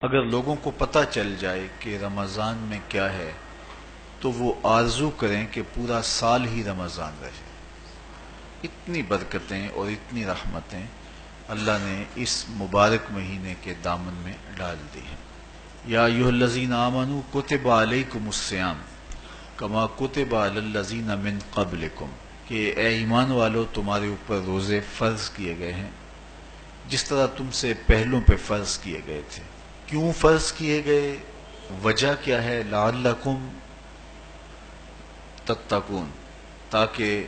اگر لوگوں کو پتہ چل جائے کہ رمضان میں کیا ہے تو وہ آرزو کریں کہ پورا سال ہی رمضان رہے۔ اتنی برکتیں اور اتنی رحمتیں اللہ نے اس مبارک مہینے کے دامن میں ڈال دی ہیں۔ یا ایھا الذین آمنوا کتب علیکم الصیام کما کتب علی الذین من قبلکم، کہ اے ایمان والو تمہارے اوپر روزے فرض کیے گئے ہیں جس طرح تم سے پہلوں پہ فرض کیے گئے تھے۔ کیوں فرض کیے گئے؟ وجہ کیا ہے؟ لعلکم تتقون، تاکہ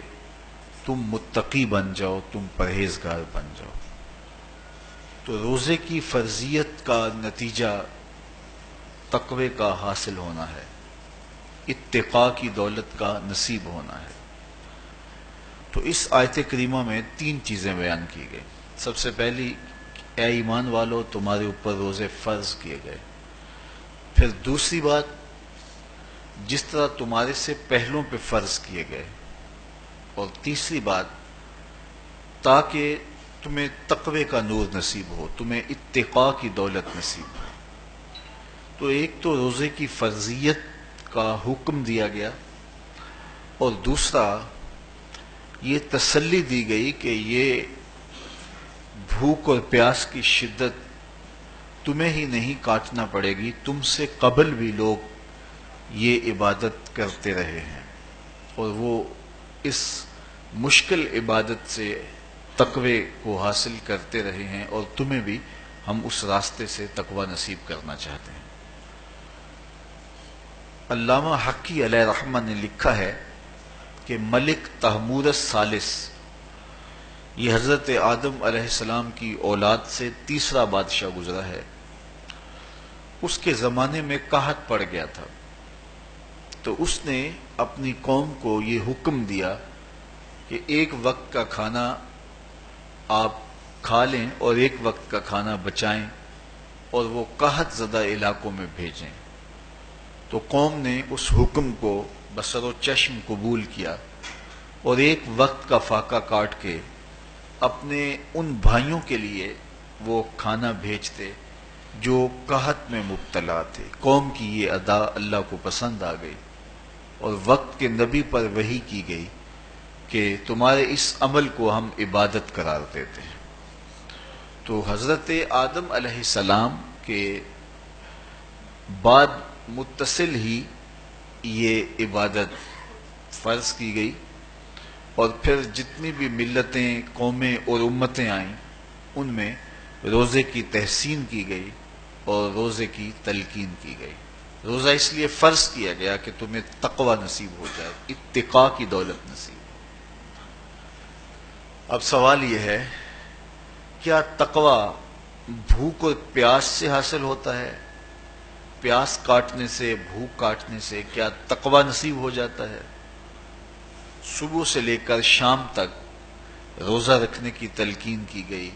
تم متقی بن جاؤ، تم پرہیزگار بن جاؤ۔ تو روزے کی فرضیت کا نتیجہ تقوی کا حاصل ہونا ہے، اتقاء کی دولت کا نصیب ہونا ہے۔ تو اس آیت کریمہ میں 3 چیزیں بیان کی گئی۔ سب سے پہلی، اے ایمان والو تمہارے اوپر روزے فرض کیے گئے۔ پھر دوسری بات، جس طرح تمہارے سے پہلوں پہ فرض کیے گئے۔ اور تیسری بات، تاکہ تمہیں تقوی کا نور نصیب ہو، تمہیں اتقاء کی دولت نصیب ہو۔ تو ایک تو روزے کی فرضیت کا حکم دیا گیا، اور دوسرا یہ تسلی دی گئی کہ یہ بھوک اور پیاس کی شدت تمہیں ہی نہیں کاٹنا پڑے گی، تم سے قبل بھی لوگ یہ عبادت کرتے رہے ہیں، اور وہ اس مشکل عبادت سے تقوی کو حاصل کرتے رہے ہیں، اور تمہیں بھی ہم اس راستے سے تقوی نصیب کرنا چاہتے ہیں۔ علامہ حقی علیہ رحمہ نے لکھا ہے کہ ملک تحمورث ثالث، یہ حضرت آدم علیہ السلام کی اولاد سے تیسرا بادشاہ گزرا ہے۔ اس کے زمانے میں قحط پڑ گیا تھا، تو اس نے اپنی قوم کو یہ حکم دیا کہ ایک وقت کا کھانا آپ کھا لیں اور ایک وقت کا کھانا بچائیں، اور وہ قحط زدہ علاقوں میں بھیجیں۔ تو قوم نے اس حکم کو بسر و چشم قبول کیا، اور ایک وقت کا فاقہ کاٹ کے اپنے ان بھائیوں کے لیے وہ کھانا بھیجتے جو قحط میں مبتلا تھے۔ قوم کی یہ ادا اللہ کو پسند آ گئی، اور وقت کے نبی پر وحی کی گئی کہ تمہارے اس عمل کو ہم عبادت قرار دیتے ہیں۔ تو حضرت آدم علیہ السلام کے بعد متصل ہی یہ عبادت فرض کی گئی، اور پھر جتنی بھی ملتیں، قومیں اور امتیں آئیں ان میں روزے کی تحسین کی گئی اور روزے کی تلقین کی گئی۔ روزہ اس لیے فرض کیا گیا کہ تمہیں تقوی نصیب ہو جائے، اتقاء کی دولت نصیب ہو۔ اب سوال یہ ہے، کیا تقوی بھوک اور پیاس سے حاصل ہوتا ہے؟ پیاس کاٹنے سے، بھوک کاٹنے سے کیا تقوی نصیب ہو جاتا ہے؟ صبح سے لے کر شام تک روزہ رکھنے کی تلقین کی گئی۔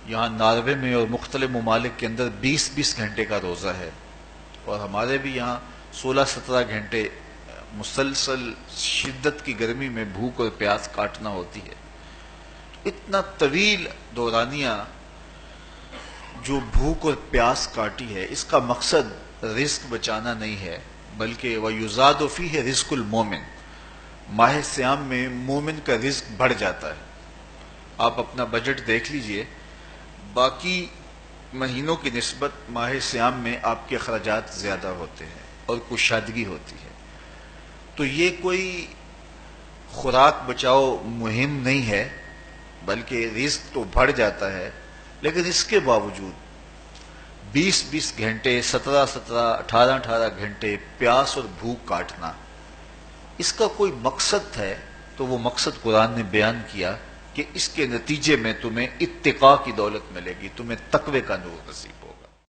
یہاں ناروے میں اور مختلف ممالک کے اندر 20 گھنٹے کا روزہ ہے، اور ہمارے بھی یہاں 16-17 گھنٹے مسلسل شدت کی گرمی میں بھوک اور پیاس کاٹنا ہوتی ہے۔ اتنا طویل دورانیہ جو بھوک اور پیاس کاٹی ہے، اس کا مقصد رزق بچانا نہیں ہے، بلکہ وَيُزَادُ فِيهِ رِزْقُ الْمُؤْمِنِ، ماہ سیام میں مومن کا رزق بڑھ جاتا ہے۔ آپ اپنا بجٹ دیکھ لیجئے، باقی مہینوں کی نسبت ماہ سیام میں آپ کے اخراجات زیادہ ہوتے ہیں اور کشادگی ہوتی ہے۔ تو یہ کوئی خوراک بچاؤ مہم نہیں ہے، بلکہ رزق تو بڑھ جاتا ہے، لیکن اس کے باوجود 20 گھنٹے، 17 18 گھنٹے پیاس اور بھوک کاٹنا، اس کا کوئی مقصد ہے تو وہ مقصد قرآن نے بیان کیا کہ اس کے نتیجے میں تمہیں اتقاء کی دولت ملے گی، تمہیں تقوی کا نور نصیب ہوگا۔